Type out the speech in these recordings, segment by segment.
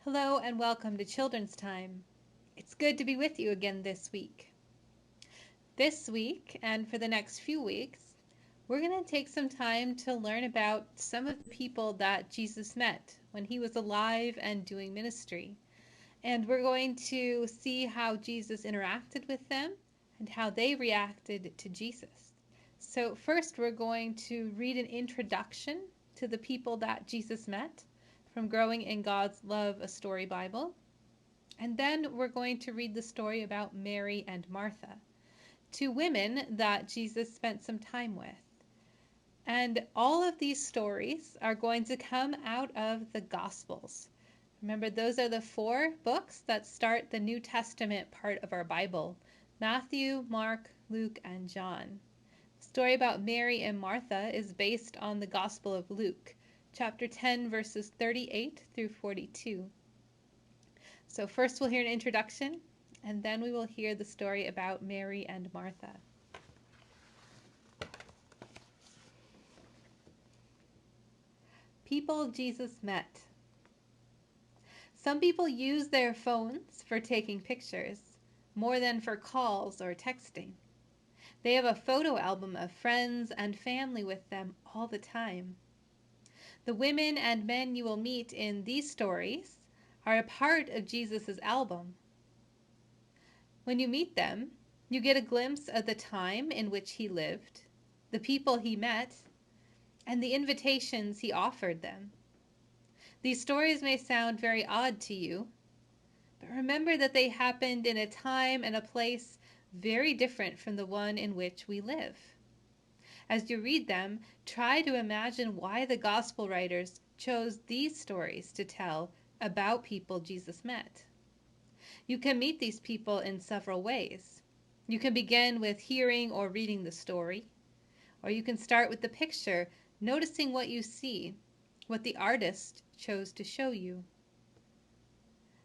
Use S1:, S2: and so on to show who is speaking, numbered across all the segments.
S1: Hello and welcome to Children's Time. It's good to be with you again this week. This week, and for the next few weeks, we're going to take some time to learn about some of the people that Jesus met when he was alive and doing ministry. And we're going to see how Jesus interacted with them and how they reacted to Jesus. So, first, we're going to read an introduction to the people that Jesus met from Growing in God's Love, a Story Bible. And then we're going to read the story about Mary and Martha, two women that Jesus spent some time with. And all of these stories are going to come out of the Gospels. Remember, those are the 4 books that start the New Testament part of our Bible: Matthew, Mark, Luke, and John. The story about Mary and Martha is based on the Gospel of Luke, chapter 10, verses 38 through 42. So first we'll hear an introduction, and then we will hear the story about Mary and Martha. People Jesus met. Some people use their phones for taking pictures, more than for calls or texting. They have a photo album of friends and family with them all the time. The women and men you will meet in these stories are a part of Jesus' album. When you meet them, you get a glimpse of the time in which he lived, the people he met, and the invitations he offered them. These stories may sound very odd to you, but remember that they happened in a time and a place very different from the one in which we live. As you read them, try to imagine why the gospel writers chose these stories to tell about people Jesus met. You can meet these people in several ways. You can begin with hearing or reading the story, or you can start with the picture, noticing what you see, what the artist chose to show you.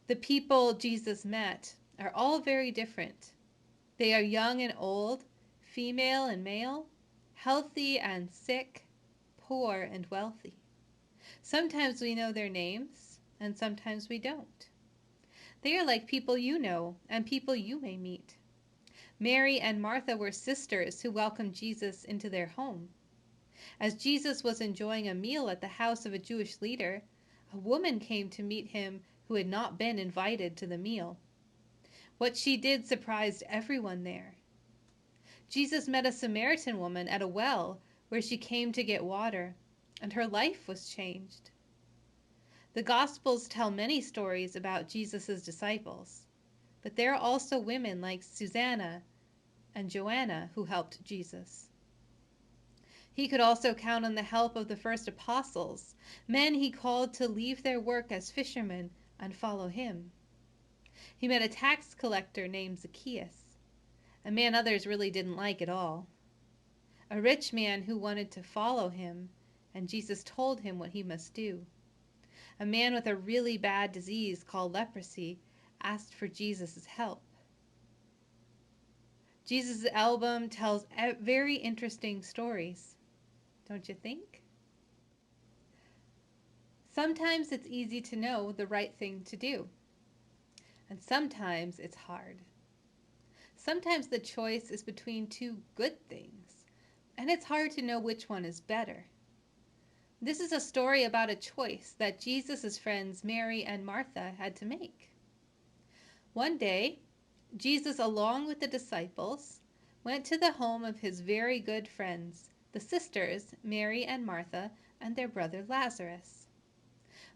S1: The people Jesus met are all very different. They are young and old, female and male, healthy and sick, poor and wealthy. Sometimes we know their names, and sometimes we don't. They are like people you know and people you may meet. Mary and Martha were sisters who welcomed Jesus into their home. As Jesus was enjoying a meal at the house of a Jewish leader, a woman came to meet him who had not been invited to the meal. What she did surprised everyone there. Jesus met a Samaritan woman at a well where she came to get water, and her life was changed. The Gospels tell many stories about Jesus' disciples, but there are also women like Susanna and Joanna who helped Jesus. He could also count on the help of the first apostles, men he called to leave their work as fishermen and follow him. He met a tax collector named Zacchaeus, a man others really didn't like at all. A rich man who wanted to follow him, and Jesus told him what he must do. A man with a really bad disease called leprosy asked for Jesus' help. Jesus' album tells very interesting stories, don't you think? Sometimes it's easy to know the right thing to do, and sometimes it's hard. Sometimes the choice is between 2 good things, and it's hard to know which one is better. This is a story about a choice that Jesus' friends Mary and Martha had to make. One day, Jesus, along with the disciples, went to the home of his very good friends, the sisters Mary and Martha, and their brother Lazarus.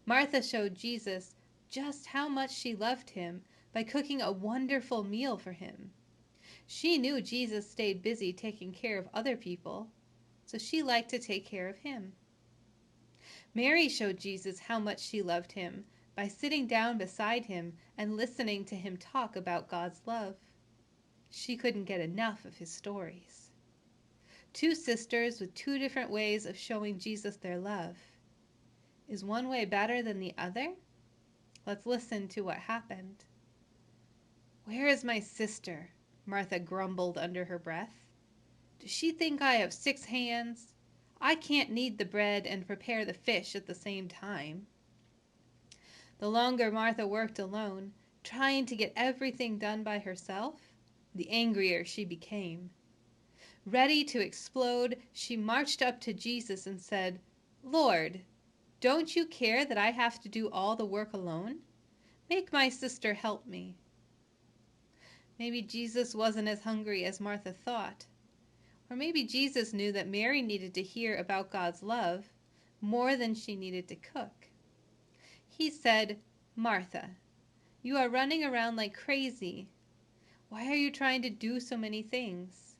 S1: Martha showed Jesus just how much she loved him by cooking a wonderful meal for him. She knew Jesus stayed busy taking care of other people, so she liked to take care of him. Mary showed Jesus how much she loved him by sitting down beside him and listening to him talk about God's love. She couldn't get enough of his stories. 2 sisters with 2 different ways of showing Jesus their love. Is one way better than the other? Let's listen to what happened. "Where is my sister?" Martha grumbled under her breath. "Does she think I have 6 hands? I can't knead the bread and prepare the fish at the same time." The longer Martha worked alone, trying to get everything done by herself, the angrier she became. Ready to explode, she marched up to Jesus and said, "Lord, don't you care that I have to do all the work alone? Make my sister help me." Maybe Jesus wasn't as hungry as Martha thought. Or maybe Jesus knew that Mary needed to hear about God's love more than she needed to cook. He said, "Martha, you are running around like crazy. Why are you trying to do so many things?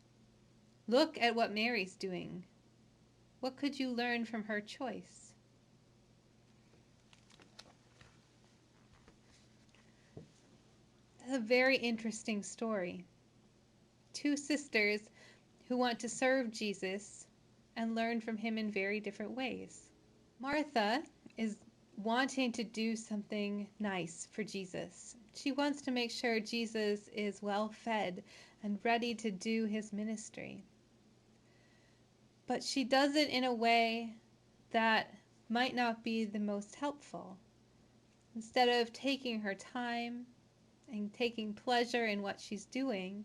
S1: Look at what Mary's doing. What could you learn from her choice?" That's a very interesting story. Two sisters who want to serve Jesus and learn from him in very different ways. Martha is wanting to do something nice for Jesus. She wants to make sure Jesus is well fed and ready to do his ministry. But she does it in a way that might not be the most helpful. Instead of taking her time and taking pleasure in what she's doing,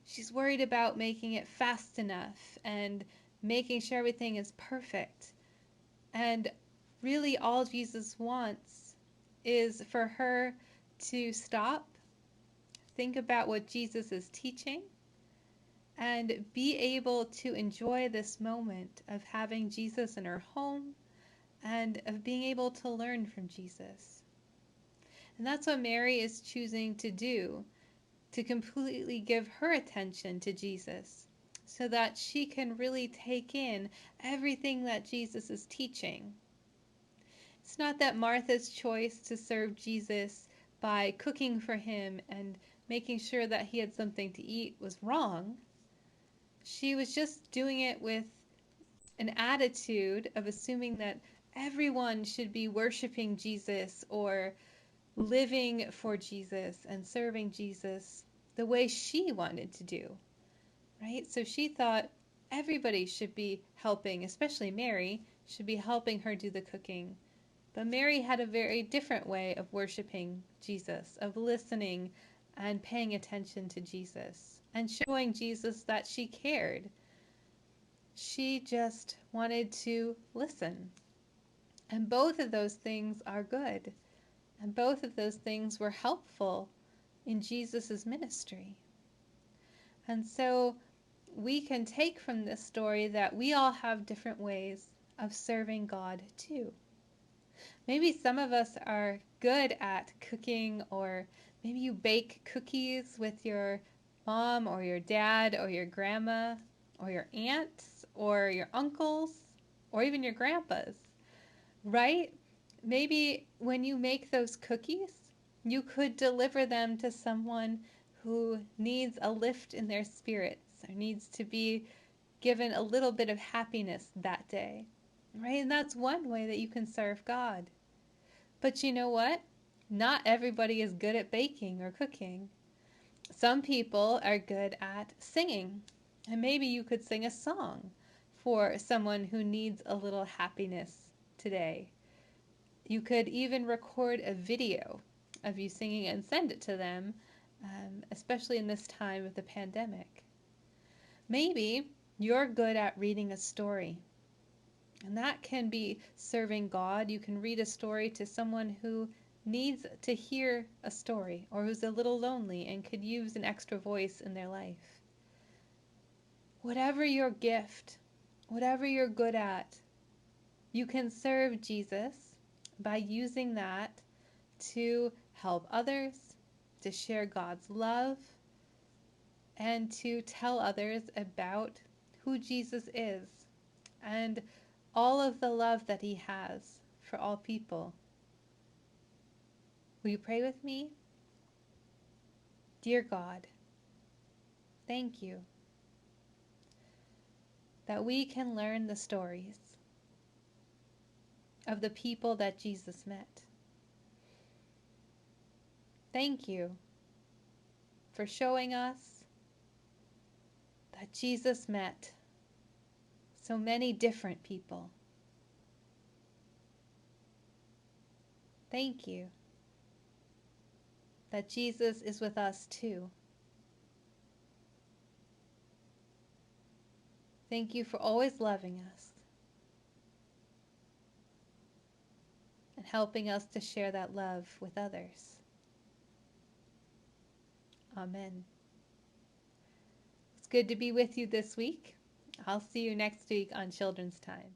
S1: she's worried about making it fast enough and making sure everything is perfect. And really all Jesus wants is for her to stop, think about what Jesus is teaching, and be able to enjoy this moment of having Jesus in her home and of being able to learn from Jesus. And that's what Mary is choosing to do, to completely give her attention to Jesus so that she can really take in everything that Jesus is teaching. It's not that Martha's choice to serve Jesus by cooking for him and making sure that he had something to eat was wrong. She was just doing it with an attitude of assuming that everyone should be worshiping Jesus or living for Jesus and serving Jesus the way she wanted to do, right? So she thought everybody should be helping, especially Mary, should be helping her do the cooking. But Mary had a very different way of worshiping Jesus, of listening and paying attention to Jesus and showing Jesus that she cared. She just wanted to listen. And both of those things are good. And both of those things were helpful in Jesus' ministry. And so we can take from this story that we all have different ways of serving God too. Maybe some of us are good at cooking, or maybe you bake cookies with your mom or your dad or your grandma or your aunts or your uncles or even your grandpas, right? Maybe when you make those cookies, you could deliver them to someone who needs a lift in their spirits or needs to be given a little bit of happiness that day, right? And that's one way that you can serve God. But you know what? Not everybody is good at baking or cooking. Some people are good at singing, and maybe you could sing a song for someone who needs a little happiness today. You could even record a video of you singing and send it to them, especially in this time of the pandemic. Maybe you're good at reading a story, and that can be serving God. You can read a story to someone who needs to hear a story or who's a little lonely and could use an extra voice in their life. Whatever your gift, whatever you're good at, you can serve Jesus by using that to help others, to share God's love, and to tell others about who Jesus is and all of the love that he has for all people. Will you pray with me? Dear God, thank you that we can learn the stories of the people that Jesus met. Thank you for showing us that Jesus met so many different people. Thank you that Jesus is with us too. Thank you for always loving us and helping us to share that love with others. Amen. It's good to be with you this week. I'll see you next week on Children's Time.